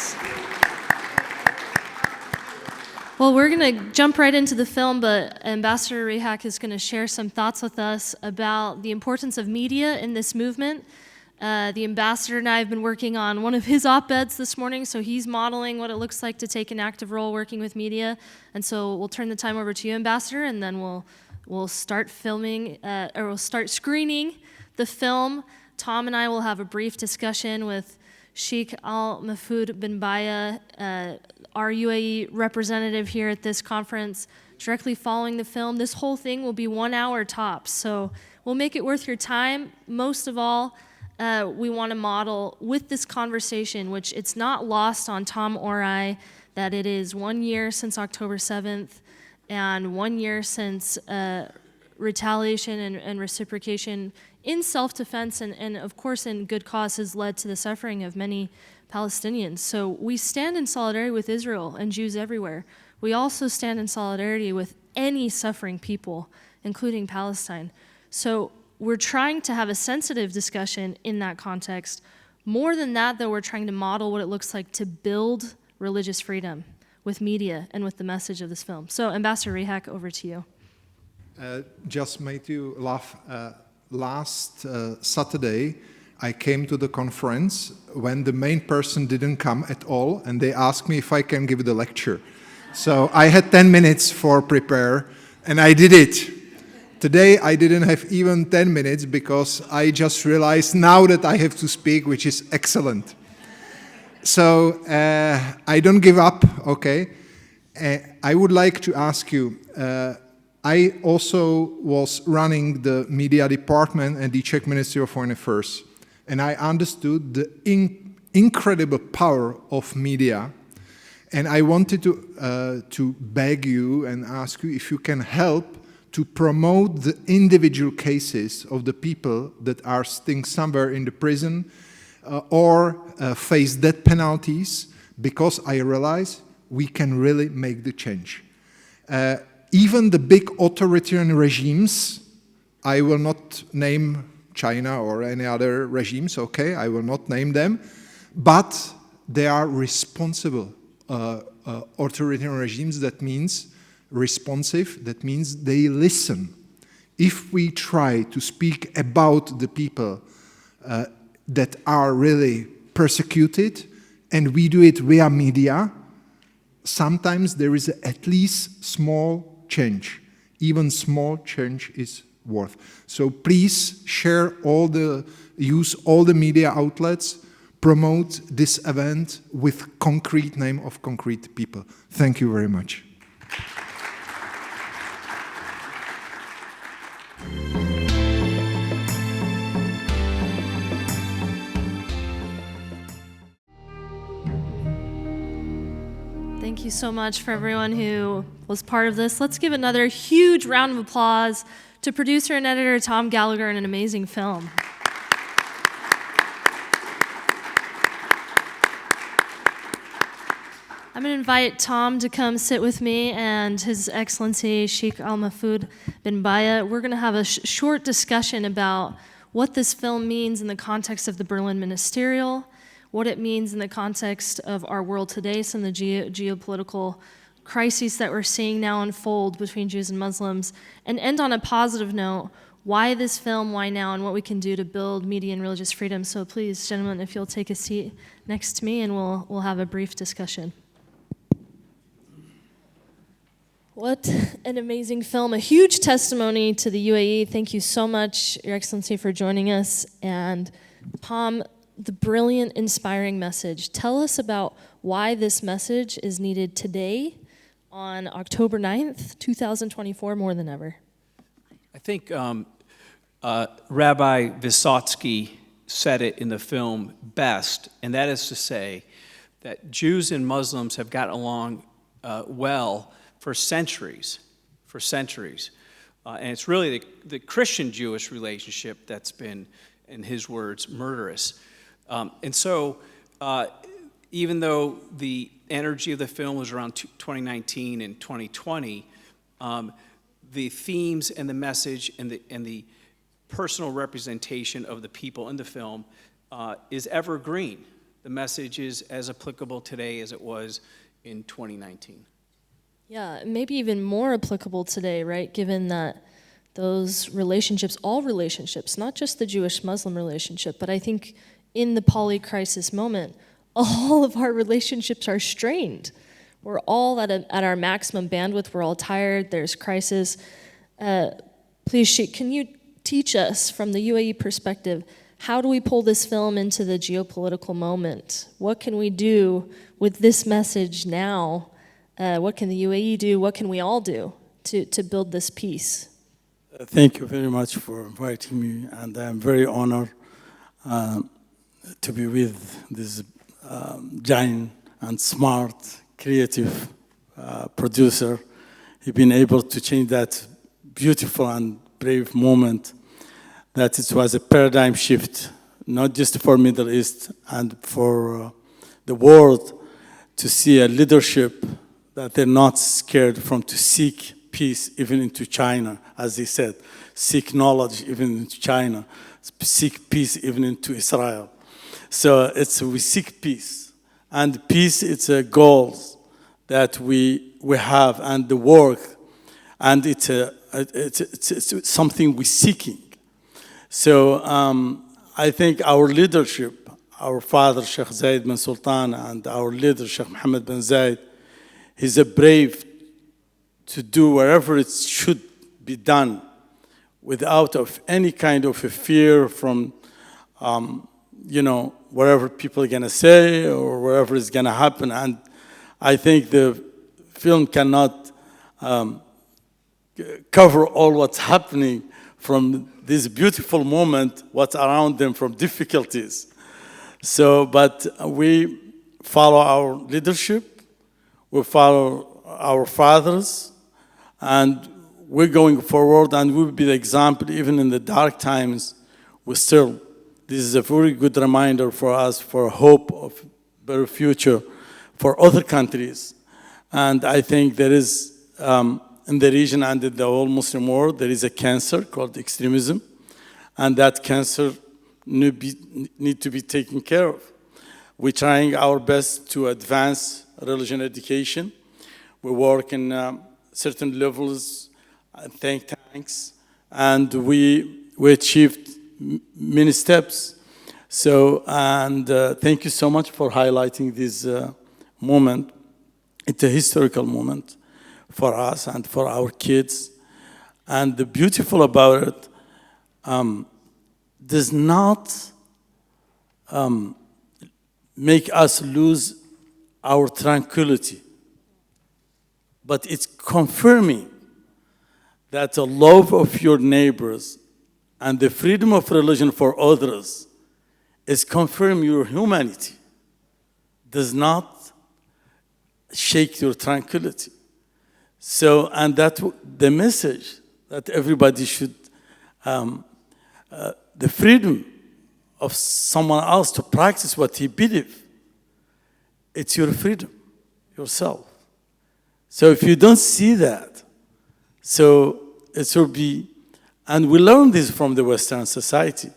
applause. Well, we're going to jump right into the film, but Ambassador Rehak is going to share some thoughts with us about the importance of media in this movement. The ambassador and I have been working on one of his op-eds this morning, so he's modeling what it looks like to take an active role working with media. And so we'll turn the time over to you, Ambassador, and then we'll start filming, or we'll start screening the film. Tom and I will have a brief discussion with Sheikh Al Mahfoud bin Baya, our UAE representative here at this conference, directly following the film. This whole thing will be 1 hour tops, so we'll make it worth your time. Most of all, we want to model with this conversation, which it's not lost on Tom or I, that it is 1 year since October 7th and 1 year since retaliation and reciprocation in self-defense and of course in good cause has led to the suffering of many Palestinians. So we stand in solidarity with Israel and Jews everywhere. We also stand in solidarity with any suffering people, including Palestine. So we're trying to have a sensitive discussion in that context. More than that, though, we're trying to model what it looks like to build religious freedom with media and with the message of this film. So Ambassador Rehak, over to you. Just made you laugh. Last Saturday, I came to the conference when the main person didn't come at all, and they asked me if I can give the lecture. So I had 10 minutes for prepare, and I did it. Today, I didn't have even 10 minutes because I just realized now that I have to speak, which is excellent. So I don't give up, okay? I would like to ask you, I also was running the media department at the Czech Ministry of Foreign Affairs, and I understood the incredible power of media, and I wanted to beg you and ask you if you can help to promote the individual cases of the people that are staying somewhere in the prison or face death penalties, because I realize we can really make the change. Even the big authoritarian regimes, I will not name China or any other regimes, okay, I will not name them, but they are responsible authoritarian regimes. That means responsive, that means they listen. If we try to speak about the people that are really persecuted, and we do it via media, sometimes there is at least small change. Even small change is worth. So please use all the media outlets, promote this event with concrete name of concrete people. Thank you very much. Thank you so much for everyone who was part of this. Let's give another huge round of applause to producer and editor Tom Gallagher in an amazing film. I'm going to invite Tom to come sit with me and His Excellency Sheikh Al Mahfoud bin Baya. We're going to have a short discussion about what this film means in the context of the Berlin Ministerial, what it means in the context of our world today, some of the geopolitical crises that we're seeing now unfold between Jews and Muslims, and end on a positive note, why this film, why now, and what we can do to build media and religious freedom. So please, gentlemen, if you'll take a seat next to me and we'll have a brief discussion. What an amazing film, a huge testimony to the UAE. Thank you so much, Your Excellency, for joining us. And Tom, the brilliant, inspiring message. Tell us about why this message is needed today on October 9th, 2024, more than ever. I think Rabbi Vysotsky said it in the film best, and that is to say that Jews and Muslims have gotten along well for centuries. And it's really the Christian-Jewish relationship that's been, in his words, murderous. And so even though the energy of the film was around 2019 and 2020, the themes and the message and the personal representation of the people in the film is evergreen. the message is as applicable today as it was in 2019. Yeah, maybe even more applicable today, right? Given that those relationships, all relationships, not just the Jewish-Muslim relationship, but I think in the poly-crisis moment, all of our relationships are strained. We're all at our maximum bandwidth. We're all tired. There's crisis. Please, Sheikh, can you teach us from the UAE perspective, how do we pull this film into the geopolitical moment? What can we do with this message now? What can the UAE do? What can we all do to build this peace? Thank you very much for inviting me, and I'm very honored to be with this giant and smart, creative producer. He's been able to change that beautiful and brave moment, that it was a paradigm shift, not just for Middle East and for the world, to see a leadership that they're not scared from to seek peace even into China, as he said, seek knowledge even into China, seek peace even into Israel. So we seek peace, and peace, it's a goal that we have, and the work, and it's something we're seeking. So I think our leadership, our father Sheikh Zayed bin Sultan, and our leader Sheikh Mohammed bin Zayed, he's a brave to do wherever it should be done without of any kind of a fear from, whatever people are going to say or whatever is going to happen. And I think the film cannot cover all what's happening from this beautiful moment, what's around them from difficulties. So, but we follow our leadership, we follow our fathers, and we're going forward, and we'll be the example even in the dark times. This is a very good reminder for us for hope of better future for other countries. And I think there is, in the region and in the whole Muslim world, there is a cancer called extremism, and that cancer need to be taken care of. We're trying our best to advance religion education. We work in certain levels, think tanks, and we achieved many steps. So, and thank you so much for highlighting this moment. It's a historical moment for us and for our kids. And the beautiful about it does not make us lose our tranquility, but it's confirming that the love of your neighbors and the freedom of religion for others is confirm your humanity, does not shake your tranquility. So, and that the message that everybody should, the freedom of someone else to practice what he believes, it's your freedom, yourself. So if you don't see that, so it will be, and we learn this from the Western society.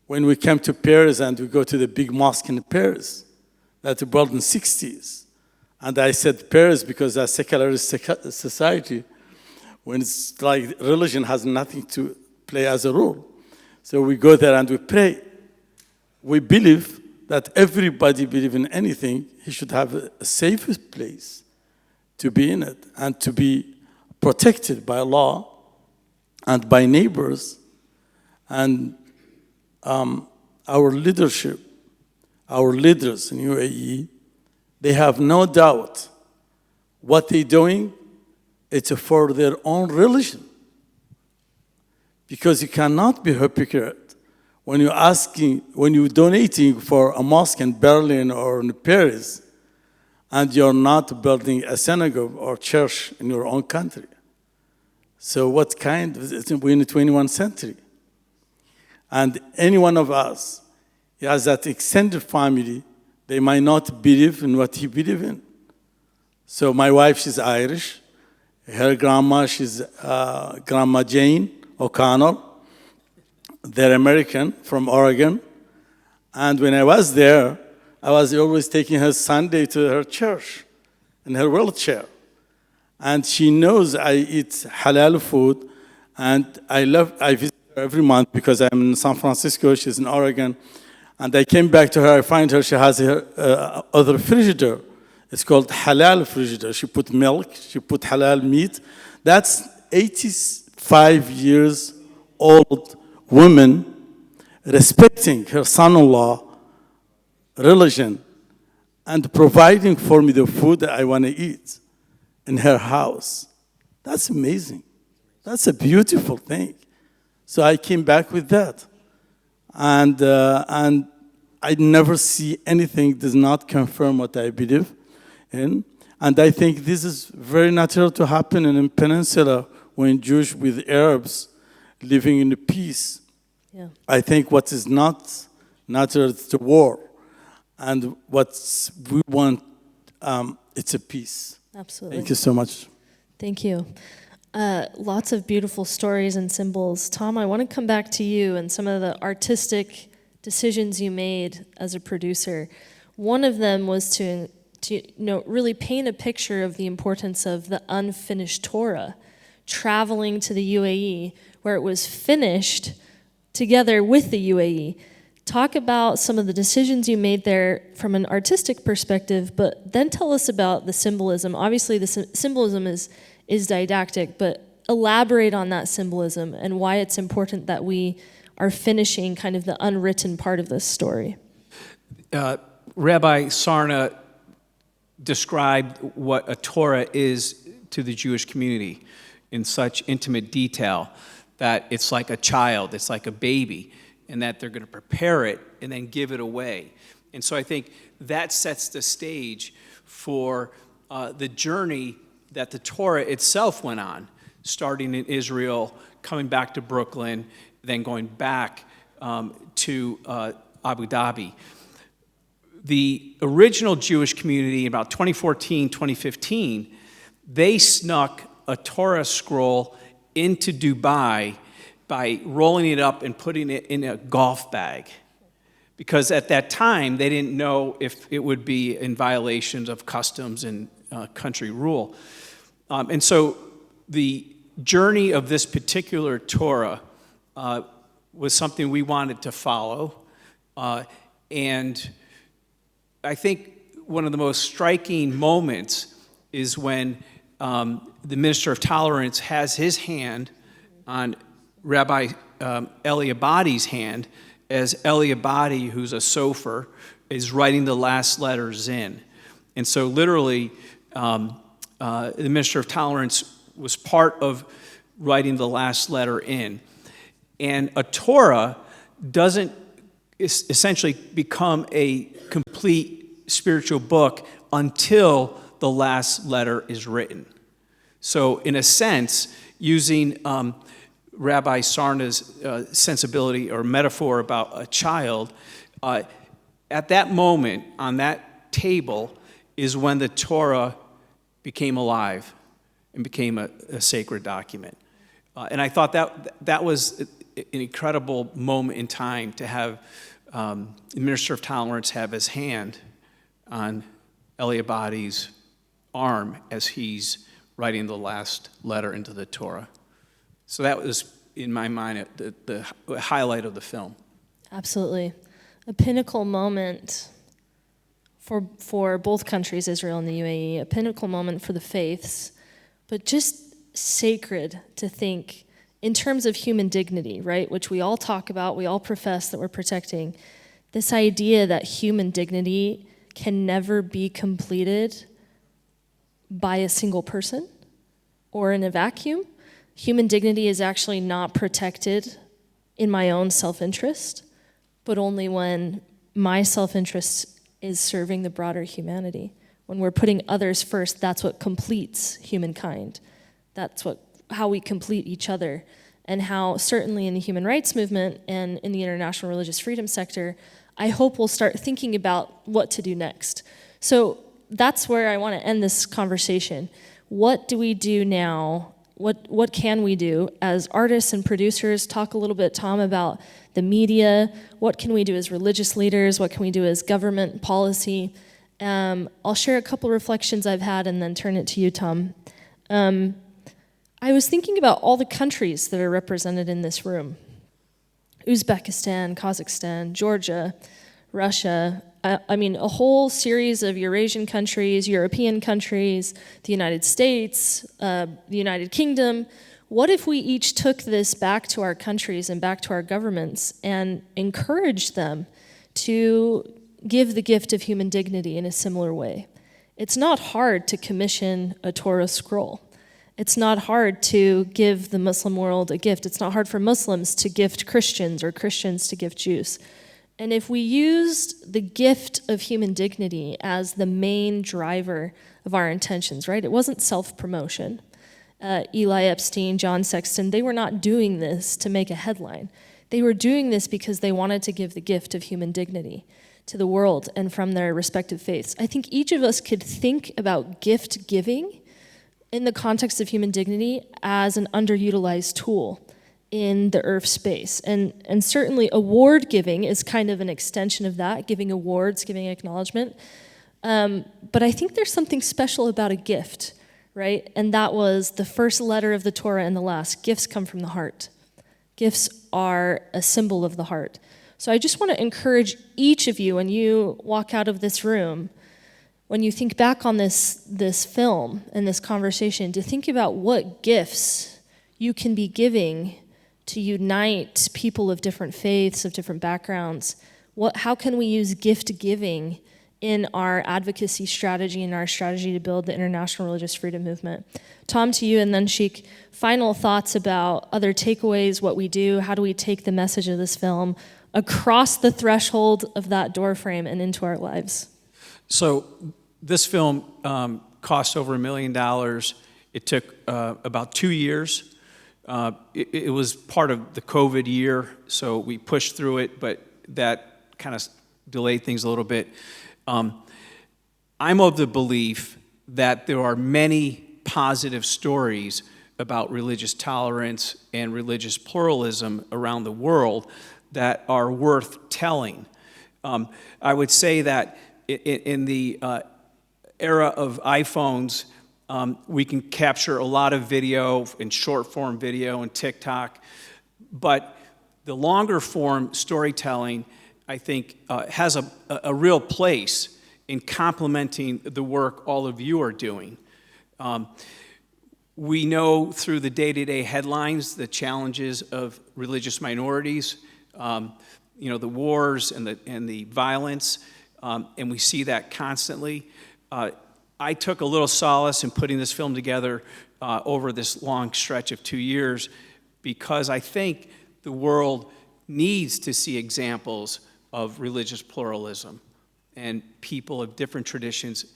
When we came to Paris and we go to the big mosque in Paris, that was built in the 60s. And I said Paris because a secularist society, when it's like religion has nothing to play as a role. So we go there and we pray. We believe that everybody believes in anything, he should have a safe place to be in it and to be protected by law and by neighbors. And our leadership, our leaders in UAE, they have no doubt what they're doing, it's for their own religion. Because you cannot be hypocrite when you're donating for a mosque in Berlin or in Paris, and you're not building a synagogue or church in your own country. So what kind, we're in the 21st century. And any one of us has that extended family, they might not believe in what he believes in. So my wife, she's Irish. Her grandma, she's Grandma Jane O'Connell. They're American from Oregon. And when I was there, I was always taking her Sunday to her church in her wheelchair. And she knows I eat halal food, and I visit her every month because I'm in San Francisco, she's in Oregon. And I came back to her, I find her, she has her other frigidaire. It's called halal frigidaire. She put milk, she put halal meat. That's 85 years old woman respecting her son-in-law religion and providing for me the food that I want to eat in her house. That's amazing. That's a beautiful thing. So I came back with that. And I never see anything does not confirm what I believe in. And I think this is very natural to happen in the peninsula when Jews with Arabs living in peace. Yeah. I think what is not natural is the war. And what we want, it's a peace. Absolutely. Thank you so much. Thank you. Lots of beautiful stories and symbols. Tom, I want to come back to you and some of the artistic decisions you made as a producer. One of them was to really paint a picture of the importance of the unfinished Torah, traveling to the UAE, where it was finished together with the UAE. Talk about some of the decisions you made there from an artistic perspective, but then tell us about the symbolism. Obviously, the symbolism is didactic, but elaborate on that symbolism and why it's important that we are finishing kind of the unwritten part of this story. Rabbi Sarna described what a Torah is to the Jewish community in such intimate detail that it's like a child, it's like a baby, and that they're going to prepare it and then give it away. And so I think that sets the stage for the journey that the Torah itself went on, starting in Israel, coming back to Brooklyn, then going back to Abu Dhabi. The original Jewish community in about 2014, 2015, they snuck a Torah scroll into Dubai by rolling it up and putting it in a golf bag. Because at that time, they didn't know if it would be in violations of customs and country rule. And so the journey of this particular Torah was something we wanted to follow. And I think one of the most striking moments is when the Minister of Tolerance has his hand on Rabbi Eli Abadi's hand as Eli Abadi, who's a sofer, is writing the last letters in. And so literally, the Minister of Tolerance was part of writing the last letter in. And a Torah doesn't essentially become a complete spiritual book until the last letter is written. So in a sense, using Rabbi Sarna's sensibility or metaphor about a child, at that moment on that table is when the Torah became alive and became a sacred document. And I thought that was an incredible moment in time to have the Minister of Tolerance have his hand on Eli Abadi's arm as he's writing the last letter into the Torah. So that was, in my mind, the highlight of the film. Absolutely. A pinnacle moment for both countries, Israel and the UAE, a pinnacle moment for the faiths, but just sacred to think in terms of human dignity, right? Which we all talk about, we all profess that we're protecting. This idea that human dignity can never be completed by a single person or in a vacuum. Human dignity is actually not protected in my own self-interest, but only when my self-interest is serving the broader humanity. When we're putting others first, that's what completes humankind. That's how we complete each other. And how, certainly in the human rights movement and in the international religious freedom sector, I hope we'll start thinking about what to do next. So that's where I want to end this conversation. What do we do now What can we do as artists and producers? Talk a little bit, Tom, about the media. What can we do as religious leaders? What can we do as government policy? I'll share a couple reflections I've had and then turn it to you, Tom. I was thinking about all the countries that are represented in this room. Uzbekistan, Kazakhstan, Georgia, Russia, I mean, a whole series of Eurasian countries, European countries, the United States, the United Kingdom. What if we each took this back to our countries and back to our governments and encouraged them to give the gift of human dignity in a similar way? It's not hard to commission a Torah scroll. It's not hard to give the Muslim world a gift. It's not hard for Muslims to gift Christians or Christians to gift Jews. And if we used the gift of human dignity as the main driver of our intentions, right? It wasn't self-promotion. Eli Epstein, John Sexton, they were not doing this to make a headline. They were doing this because they wanted to give the gift of human dignity to the world and from their respective faiths. I think each of us could think about gift giving in the context of human dignity as an underutilized tool in the earth space. And certainly award giving is kind of an extension of that, giving awards, giving acknowledgement. But I think there's something special about a gift, right? And that was the first letter of the Torah and the last. Gifts come from the heart. Gifts are a symbol of the heart. So I just want to encourage each of you, when you walk out of this room, when you think back on this film and this conversation, to think about what gifts you can be giving to unite people of different faiths, of different backgrounds. How can we use gift giving in our advocacy strategy and our strategy to build the international religious freedom movement? Tom, to you, and then Sheikh, final thoughts about other takeaways, what we do, how do we take the message of this film across the threshold of that doorframe and into our lives? So this film cost over $1 million. It took about 2 years. It was part of the COVID year, so we pushed through it, but that kind of delayed things a little bit. I'm of the belief that there are many positive stories about religious tolerance and religious pluralism around the world that are worth telling. I would say that in the era of iPhones, we can capture a lot of video and short form video and TikTok, but the longer form storytelling, I think, has a real place in complementing the work all of you are doing. We know through the day-to-day headlines the challenges of religious minorities, the wars and the violence, and we see that constantly. I took a little solace in putting this film together over this long stretch of 2 years because I think the world needs to see examples of religious pluralism and people of different traditions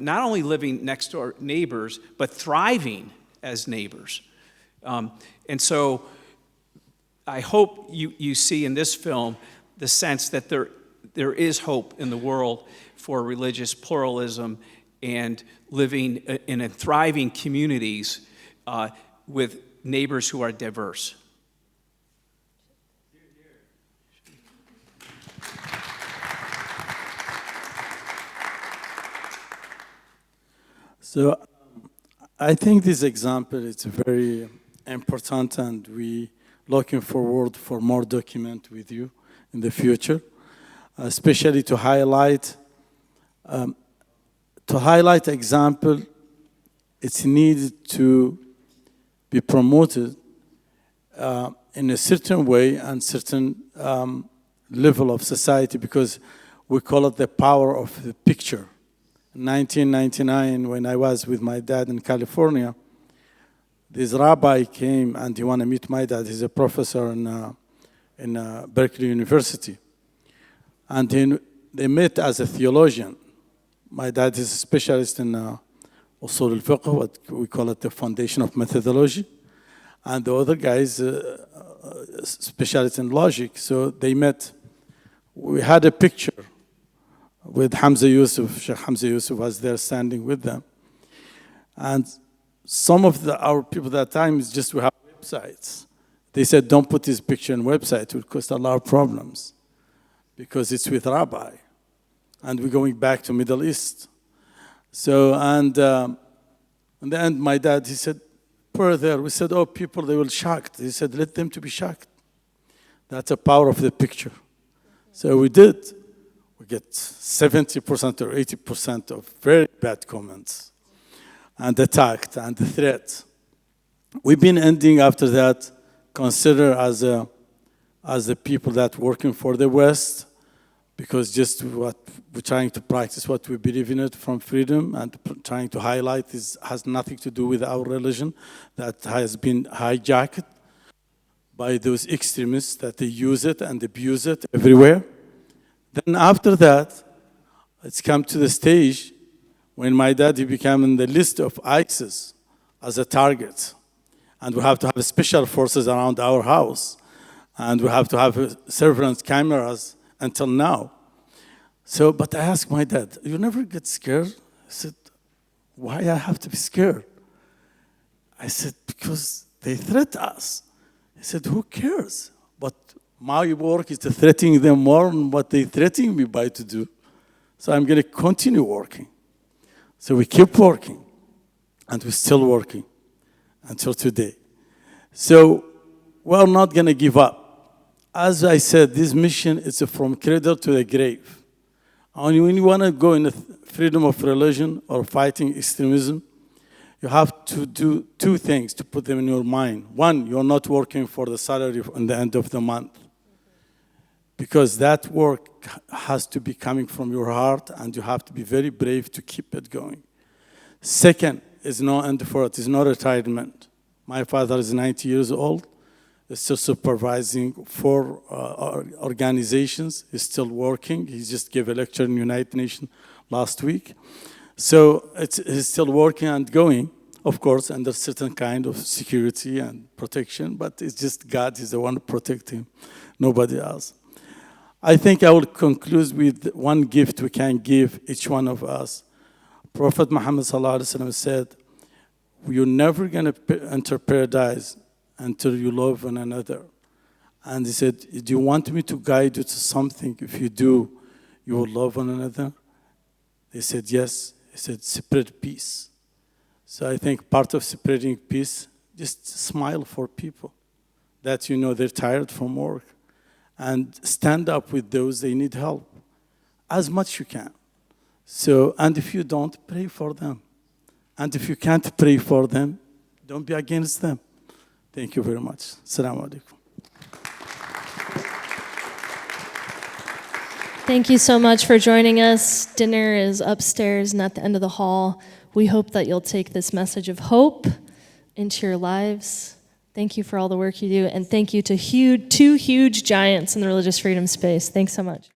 not only living next door neighbors, but thriving as neighbors. And so I hope you see in this film the sense that there is hope in the world for religious pluralism and living in thriving communities with neighbors who are diverse. So I think this example is very important, and we looking forward for more document with you in the future, especially to highlight example. It's needed to be promoted in a certain way and certain level of society, because we call it the power of the picture. In 1999, when I was with my dad in California, this rabbi came and he wanted to meet my dad. He's a professor in Berkeley University. And then they met as a theologian. My dad is a specialist in usul al-fiqh, what we call it the foundation of methodology. And the other guy is a specialist in logic. So they met. We had a picture with Hamza Yusuf. Sheikh Hamza Yusuf was there standing with them. And some of our people that time is just we have websites. They said, don't put this picture on website. It will cause a lot of problems because it's with rabbi. And we're going back to Middle East. So, and in the end, my dad, he said, put it there. We said, oh, people, they will shocked. He said, let them to be shocked. That's the power of the picture. So we did. We get 70% or 80% of very bad comments and attacked and the threat. We've been ending after that, consider as the people that working for the West, because just what we're trying to practice, what we believe in it from freedom, and trying to highlight this has nothing to do with our religion that has been hijacked by those extremists that they use it and abuse it everywhere. Then after that, it's come to the stage when my daddy became in the list of ISIS as a target. And we have to have special forces around our house. And we have to have surveillance cameras until now. So, but I asked my dad, you never get scared? I said, why I have to be scared? I said, because they threat us. He said, who cares? But my work is to threaten them more than what they threaten me by to do. So I'm going to continue working. So we keep working, and we're still working until today. So we're not going to give up. As I said, this mission is from cradle to the grave. And when you want to go in the freedom of religion or fighting extremism, you have to do two things to put them in your mind. One, you're not working for the salary on the end of the month, because that work has to be coming from your heart, and you have to be very brave to keep it going. Second, is no end for it, is no retirement. My father is 90 years old, is still supervising 4 organizations, he's still working. He just gave a lecture in United Nations last week. So he's still working and going, of course, under certain kind of security and protection, but it's just God is the one protecting him, nobody else. I think I will conclude with one gift we can give each one of us. Prophet Muhammad said, you're never going to enter paradise until you love one another. And he said, do you want me to guide you to something? If you do, you will love one another? They said, yes. He said, spread peace. So I think part of spreading peace, just smile for people that you know they're tired from work. And stand up with those they need help as much you can. So, and if you don't, pray for them. And if you can't pray for them, don't be against them. Thank you very much. Assalamu alaikum. Thank you so much for joining us. Dinner is upstairs and at the end of the hall. We hope that you'll take this message of hope into your lives. Thank you for all the work you do, and thank you to two huge giants in the religious freedom space. Thanks so much.